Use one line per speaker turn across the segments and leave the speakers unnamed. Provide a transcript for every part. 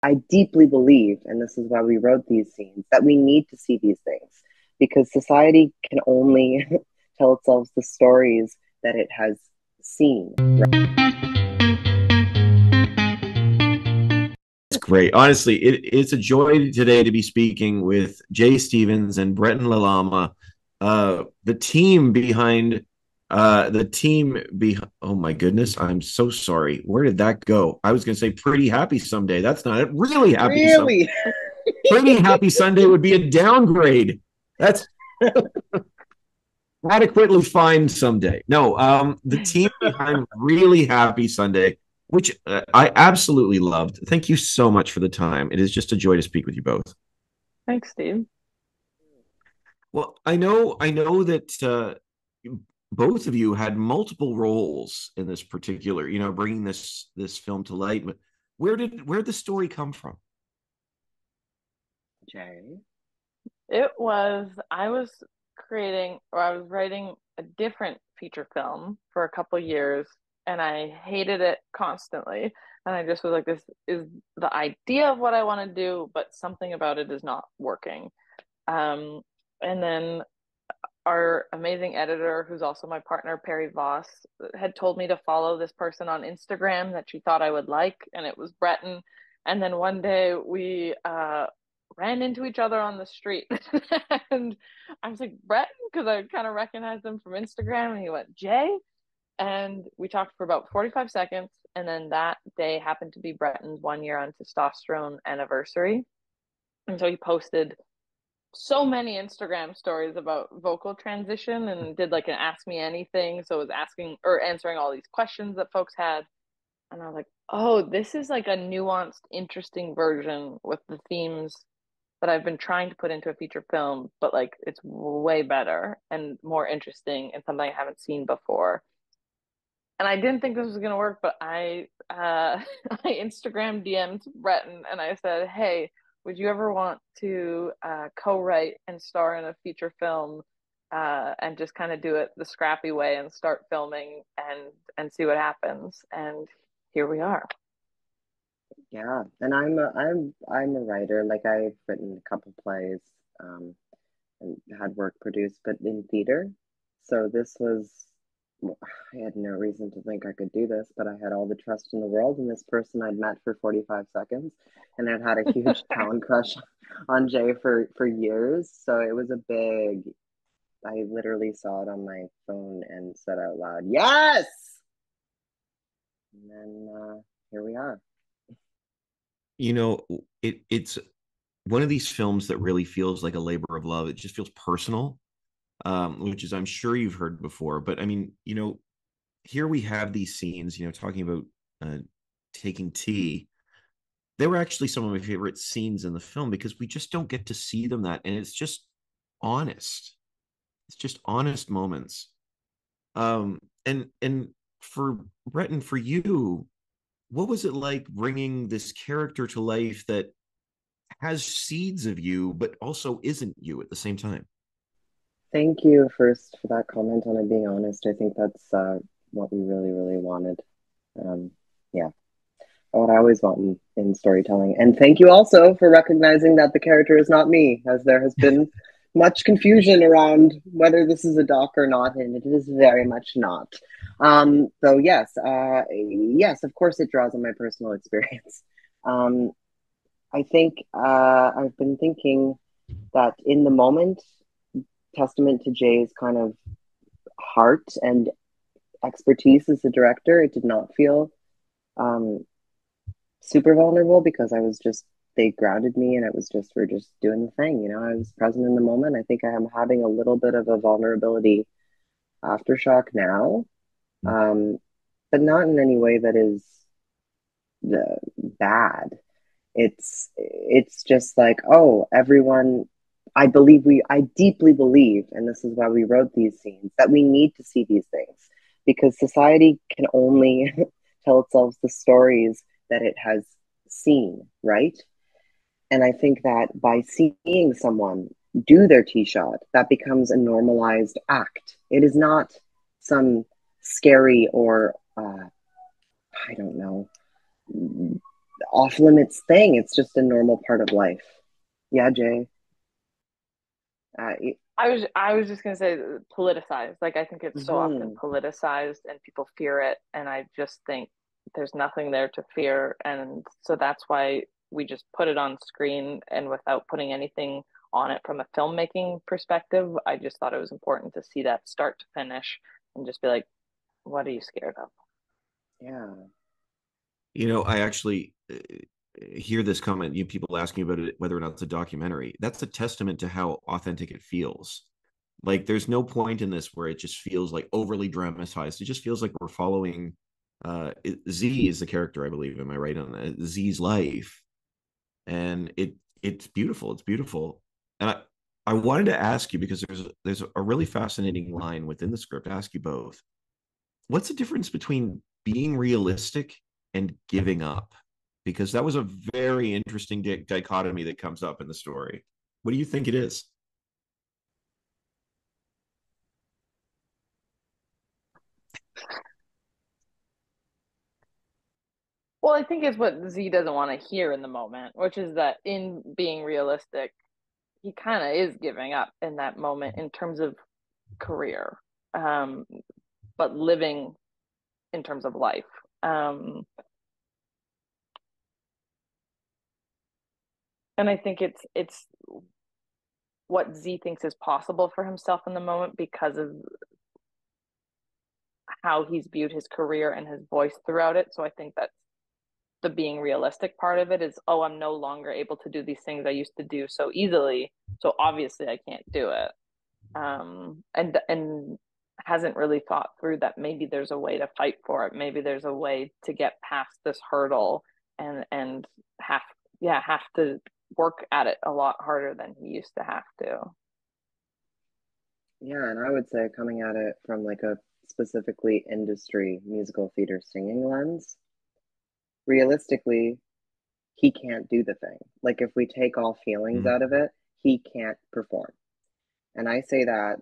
I deeply believe, and this is why we wrote these scenes, that we need to see these things because society can only tell itself the stories that it has seen.
It's great. Honestly, it's a joy today to be speaking with Jay Stevens and Breton Lalama, the team behind oh my goodness, I'm so sorry. Where did that go? I was gonna say pretty happy someday. That's not it. Really happy some
Really?
pretty happy Sunday would be a downgrade. That's adequately fine someday. No, the team behind Really Happy Sunday, which I absolutely loved. Thank you so much for the time. It is just a joy to speak with you both.
Thanks, Steve.
Well, I know that both of you had multiple roles in this particular, bringing this film to light. But where did the story come from?
Jay?
I was creating or I was writing a different feature film for a couple years and I hated it constantly. And I just was like, this is the idea of what I want to do, but something about it is not working. Um, and then our amazing editor, who's also my partner, Perry Voss, had told me to follow this person on Instagram that she thought I would like, and it was Breton. And then one day we ran into each other on the street, and I was like, Breton, because I kind of recognized him from Instagram, and he went, Jay. And we talked for about 45 seconds. And then that day happened to be Breton's 1 year on testosterone anniversary. And so he posted so many Instagram stories about vocal transition and did like an ask me anything. So it was asking or answering all these questions that folks had. And I was like, oh, this is like a nuanced, interesting version with the themes that I've been trying to put into a feature film, but like it's way better and more interesting and something I haven't seen before. And I didn't think this was gonna work, but I Instagram DM'd Breton and I said, "Hey, would you ever want to co-write and star in a feature film and just kind of do it the scrappy way and start filming and see what happens?" And here we are.
Yeah, and I'm a writer. Like I've written a couple plays, um, and had work produced, but in theater. So this was, I had no reason to think I could do this, but I had all the trust in the world in this person I'd met for 45 seconds, and I'd had a huge talent crush on Jay for years. So it was a big. I literally saw it on my phone and said out loud, "Yes!" And then here we are.
You know, it's one of these films that really feels like a labor of love. It just feels personal, which is I'm sure you've heard before. But I mean, here we have these scenes, talking about taking tea. They were actually some of my favorite scenes in the film because we just don't get to see them that, and it's just honest. It's just honest moments. And for Breton, for you, what was it like bringing this character to life that has seeds of you, but also isn't you at the same time?
Thank you first for that comment on it being honest. I think that's what we really, really wanted. Um, yeah, what I always want in storytelling. And thank you also for recognizing that the character is not me, as there has been much confusion around whether this is a doc or not, and it is very much not. So yes, of course it draws on my personal experience. Um, I think I've been thinking that in the moment, testament to Jay's kind of heart and expertise as a director, it did not feel um, super vulnerable because I was just they grounded me and it was just we're just doing the thing, you know. I was present in the moment. I think I am having a little bit of a vulnerability aftershock now, um, but not in any way that is bad. It's just like, oh, everyone, I deeply believe, and this is why we wrote these scenes, that we need to see these things because society can only tell itself the stories that it has seen, right? And I think that by seeing someone do their tee shot, that becomes a normalized act. It is not some scary or I don't know, off limits thing. It's just a normal part of life. Yeah, Jay. Uh,
I was just gonna say politicized. Like I think it's so often
mhm.
politicized and people fear it, and I just think there's nothing there to fear, and so that's why we just put it on screen and without putting anything on it from a filmmaking perspective. I just thought it was important to see that start to finish and just be like, what are you scared of?
Yeah.
I actually hear this comment. People asking about it, whether or not it's a documentary. That's a testament to how authentic it feels. Like, there's no point in this where it just feels like overly dramatized. It just feels like we're following. Z is the character, I believe. Am I right on that? Z's life, and it's beautiful. It's beautiful, and I wanted to ask you because there's a really fascinating line within the script. Ask you both. What's the difference between being realistic and giving up? Because that was a very interesting dichotomy that comes up in the story. What do you think it is?
Well, I think it's what Z doesn't want to hear in the moment, which is that in being realistic, he kind of is giving up in that moment in terms of career, um, but living in terms of life. Um, and I think it's what Z thinks is possible for himself in the moment because of how he's viewed his career and his voice throughout it. So I think that's the being realistic part of it is, oh, I'm no longer able to do these things I used to do so easily. So obviously I can't do it. And hasn't really thought through that maybe there's a way to fight for it. Maybe there's a way to get past this hurdle and have have to work at it a lot harder than he used to have to.
Yeah, and I would say coming at it from like a specifically industry musical theater singing lens, realistically, he can't do the thing. Like if we take all feelings
Mm.
out of it, he can't perform. And I say that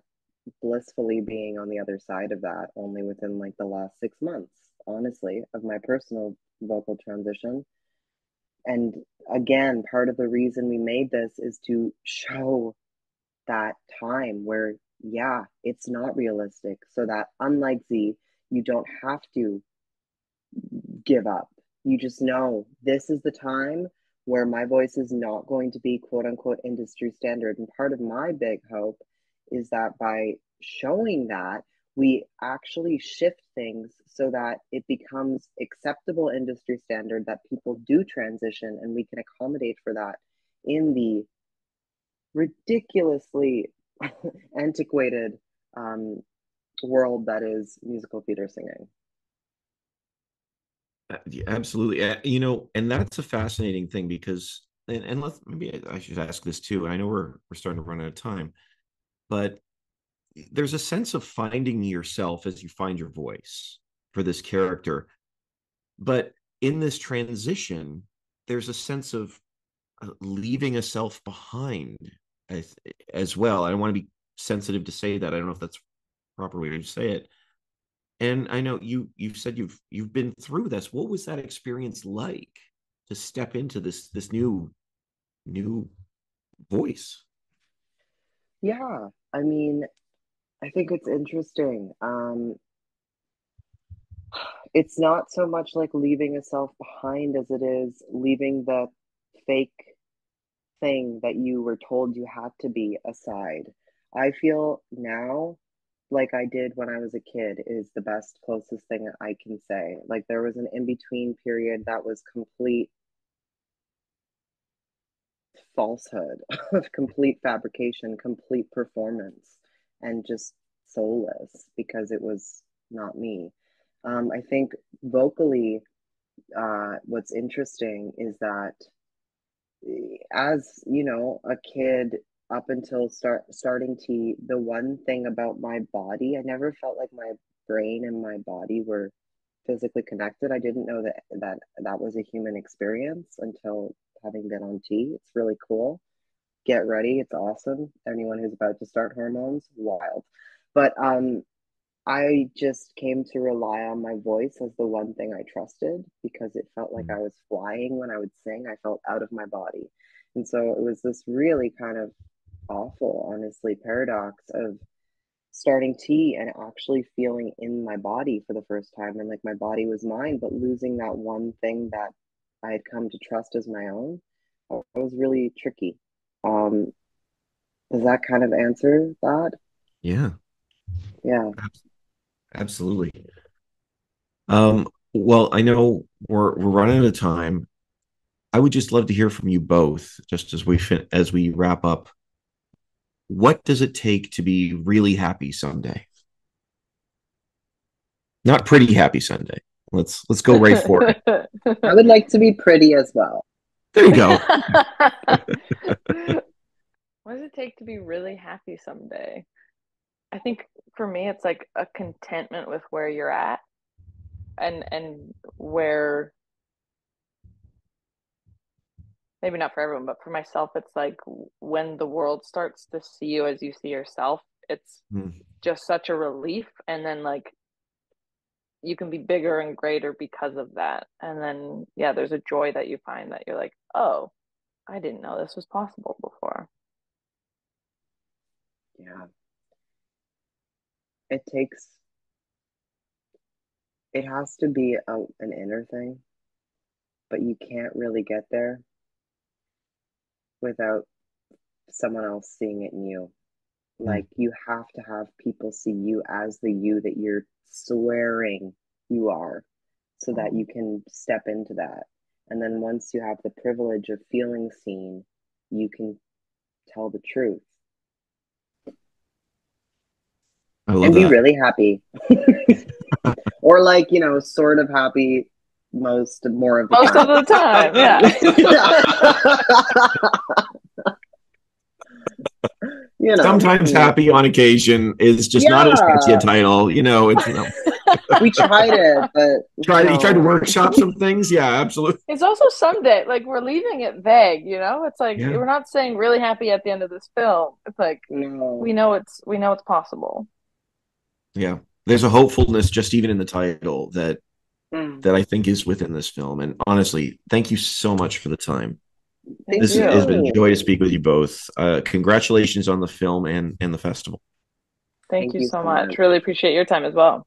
blissfully being on the other side of that only within like the last 6 months, honestly, of my personal vocal transition. And again, part of the reason we made this is to show that time where, yeah, it's not realistic. So that unlike Z, you don't have to give up. You just know this is the time where my voice is not going to be quote unquote industry standard. And part of my big hope is that by showing that, we actually shift things so that it becomes acceptable industry standard that people do transition and we can accommodate for that in the ridiculously antiquated um, world that is musical theater singing.
Yeah, absolutely. And that's a fascinating thing because, and let's maybe I should ask this too. And I know we're starting to run out of time, but there's a sense of finding yourself as you find your voice for this character. But in this transition, there's a sense of leaving a self behind as, as well. I don't want to be sensitive to say that. I don't know if that's the proper way to say it. And I know you've said you've been through this. What was that experience like to step into this new voice?
Yeah, I mean, I think it's interesting. It's not so much like leaving a self behind as it is leaving the fake thing that you were told you had to be aside. I feel now like I did when I was a kid is the best, closest thing I can say. Like there was an in between period that was complete falsehood, of complete fabrication, complete performance, and just soulless because it was not me. I think vocally, what's interesting is that as you know, a kid up until starting T, the one thing about my body, I never felt like my brain and my body were physically connected. I didn't know that was a human experience until having been on T. It's really cool. Get ready, it's awesome. Anyone who's about to start hormones, wild. But I just came to rely on my voice as the one thing I trusted because it felt like I was flying when I would sing. I felt out of my body. And so it was this really kind of awful, honestly, paradox of starting tea and actually feeling in my body for the first time. And like my body was mine, but losing that one thing that I had come to trust as my own. It was really tricky. Um, does that kind of answer that?
Yeah,
Yeah.
absolutely. Well, I know we're running out of time. I would just love to hear from you both, just as we wrap up. What does it take to be really happy someday? Not pretty happy Sunday. Let's go right for it.
I would like to be pretty as well.
There you go.
What does it take to be really happy someday? I think for me, it's like a contentment with where you're at and where maybe not for everyone, but for myself, it's like when the world starts to see you as you see yourself, it's
Mm.
just such a relief. And then like you can be bigger and greater because of that. And then yeah, there's a joy that you find that you're like, oh, I didn't know this was possible before.
Yeah. It takes, it has to be an inner thing, but you can't really get there without someone else seeing it in you.
Mm.
Like you have to have people see you as the you that you're swearing you are so that
Mm-hmm.
you can step into that. And then once you have the privilege of feeling seen, you can tell the truth
I love
and be
that.
really happy. Or like, sort of happy more of the
Most of
time.
the time, yeah.
Sometimes happy on occasion is just not as catchy a
Yeah,
title. It's
we tried it, but
you tried to workshop some things. Yeah, absolutely.
It's also someday, like we're leaving it vague, you know? It's like
Yeah,
we're not saying really happy at the end of this film. It's like
no.
we know it's possible.
yeah. There's a hopefulness just even in the title
Mm.
that I think is within this film. And honestly, thank you so much for the time.
Thank
Thank
This has
you.
been a
you.
joy to speak with you both. Congratulations on the film and the festival.
Thank
Thank
you
you
so
so
much.
much.
Really appreciate your time as well.